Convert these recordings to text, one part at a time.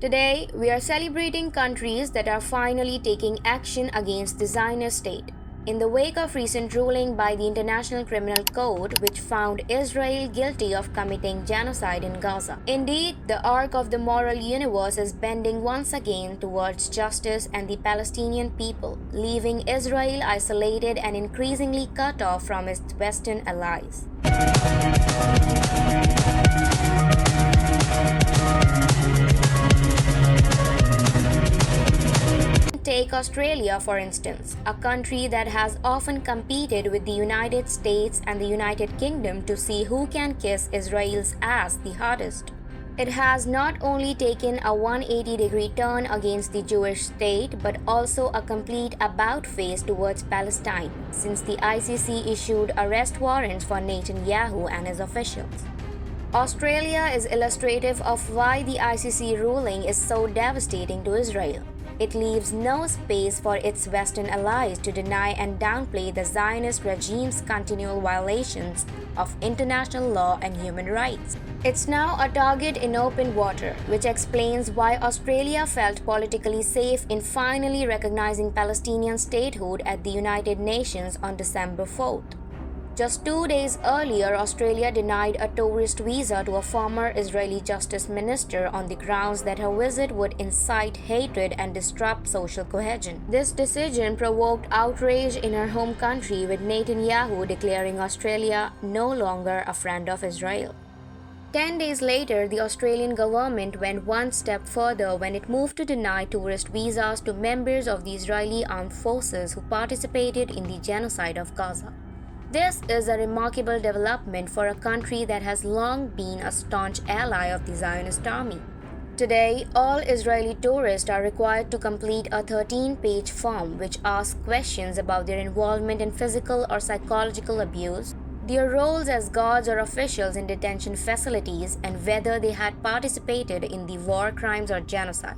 Today, we are celebrating countries that are finally taking action against the Zionist state. In the wake of recent ruling by the International Criminal Court, which found Israel guilty of committing genocide in Gaza. Indeed, the arc of the moral universe is bending once again towards justice and the Palestinian people, leaving Israel isolated and increasingly cut off from its Western allies. Take Australia, for instance, a country that has often competed with the United States and the United Kingdom to see who can kiss Israel's ass the hardest. It has not only taken a 180-degree turn against the Jewish state, but also a complete about-face towards Palestine, since the ICC issued arrest warrants for Netanyahu and his officials. Australia is illustrative of why the ICC ruling is so devastating to Israel. It leaves no space for its Western allies to deny and downplay the Zionist regime's continual violations of international law and human rights. It's now a target in open water, which explains why Australia felt politically safe in finally recognizing Palestinian statehood at the United Nations on December 4th. Just 2 days earlier, Australia denied a tourist visa to a former Israeli justice minister on the grounds that her visit would incite hatred and disrupt social cohesion. This decision provoked outrage in her home country, with Netanyahu declaring Australia no longer a friend of Israel. 10 days later, the Australian government went one step further when it moved to deny tourist visas to members of the Israeli armed forces who participated in the genocide of Gaza. This is a remarkable development for a country that has long been a staunch ally of the Zionist army. Today, all Israeli tourists are required to complete a 13-page form which asks questions about their involvement in physical or psychological abuse, their roles as guards or officials in detention facilities, and whether they had participated in the war crimes or genocide.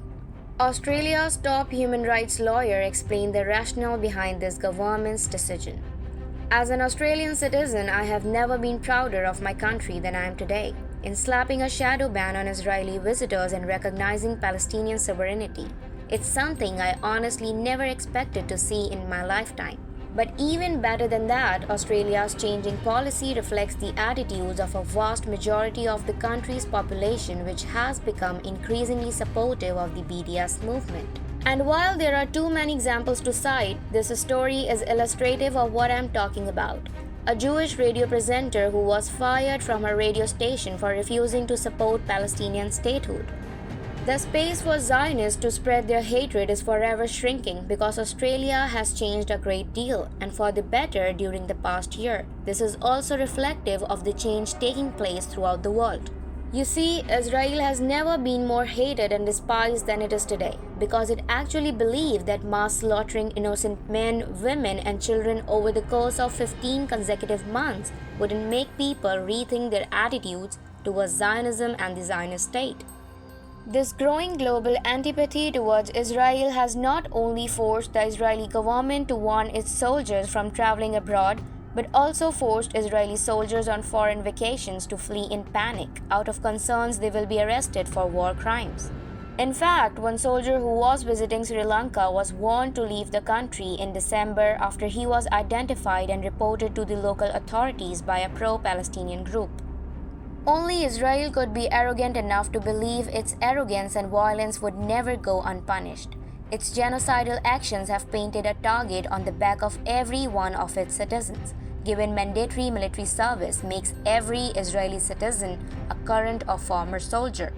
Australia's top human rights lawyer explained the rationale behind this government's decision. As an Australian citizen, I have never been prouder of my country than I am today, in slapping a shadow ban on Israeli visitors and recognizing Palestinian sovereignty. It's something I honestly never expected to see in my lifetime. But even better than that, Australia's changing policy reflects the attitudes of a vast majority of the country's population, which has become increasingly supportive of the BDS movement. And while there are too many examples to cite, this story is illustrative of what I'm talking about. A Jewish radio presenter who was fired from her radio station for refusing to support Palestinian statehood. The space for Zionists to spread their hatred is forever shrinking because Australia has changed a great deal, and for the better, during the past year. This is also reflective of the change taking place throughout the world. You see, Israel has never been more hated and despised than it is today, because it actually believed that mass slaughtering innocent men, women, and children over the course of 15 consecutive months wouldn't make people rethink their attitudes towards Zionism and the Zionist state. This growing global antipathy towards Israel has not only forced the Israeli government to warn its soldiers from traveling abroad, but also forced Israeli soldiers on foreign vacations to flee in panic out of concerns they will be arrested for war crimes. In fact, one soldier who was visiting Sri Lanka was warned to leave the country in December after he was identified and reported to the local authorities by a pro-Palestinian group. Only Israel could be arrogant enough to believe its arrogance and violence would never go unpunished. Its genocidal actions have painted a target on the back of every one of its citizens, given mandatory military service makes every Israeli citizen a current or former soldier.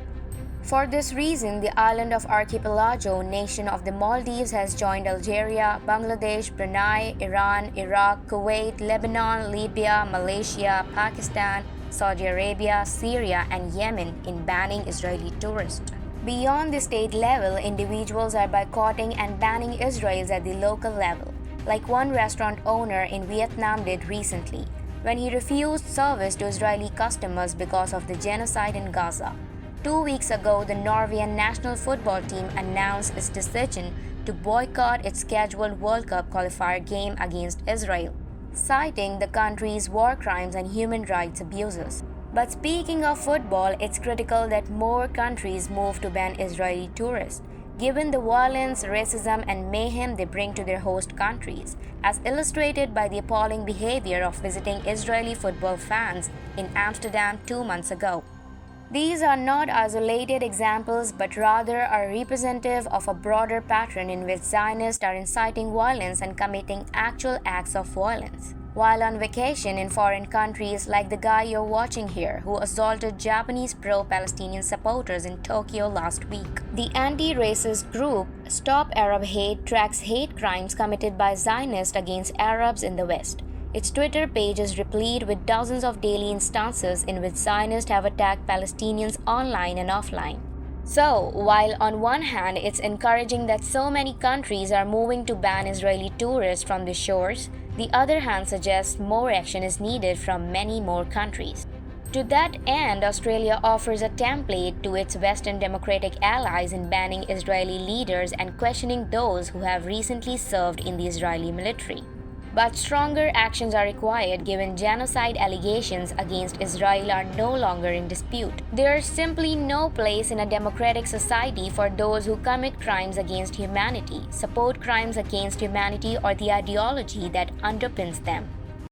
For this reason, the island of Archipelago nation of the Maldives has joined Algeria, Bangladesh, Brunei, Iran, Iraq, Kuwait, Lebanon, Libya, Malaysia, Pakistan, Saudi Arabia, Syria, and Yemen in banning Israeli tourists. Beyond the state level, individuals are boycotting and banning Israelis at the local level, like one restaurant owner in Vietnam did recently, when he refused service to Israeli customers because of the genocide in Gaza. 2 weeks ago, the Norwegian national football team announced its decision to boycott its scheduled World Cup qualifier game against Israel, citing the country's war crimes and human rights abuses. But speaking of football, it's critical that more countries move to ban Israeli tourists, given the violence, racism, and mayhem they bring to their host countries, as illustrated by the appalling behavior of visiting Israeli football fans in Amsterdam 2 months ago. These are not isolated examples but rather are representative of a broader pattern in which Zionists are inciting violence and committing actual acts of violence. While on vacation in foreign countries, like the guy you're watching here who assaulted Japanese pro-Palestinian supporters in Tokyo last week. The anti-racist group Stop Arab Hate tracks hate crimes committed by Zionists against Arabs in the West. Its Twitter page is replete with dozens of daily instances in which Zionists have attacked Palestinians online and offline. So, while on one hand it's encouraging that so many countries are moving to ban Israeli tourists from the shores, the other hand suggests more action is needed from many more countries. To that end, Australia offers a template to its Western democratic allies in banning Israeli leaders and questioning those who have recently served in the Israeli military. But stronger actions are required given genocide allegations against Israel are no longer in dispute. There is simply no place in a democratic society for those who commit crimes against humanity, support crimes against humanity, or the ideology that underpins them.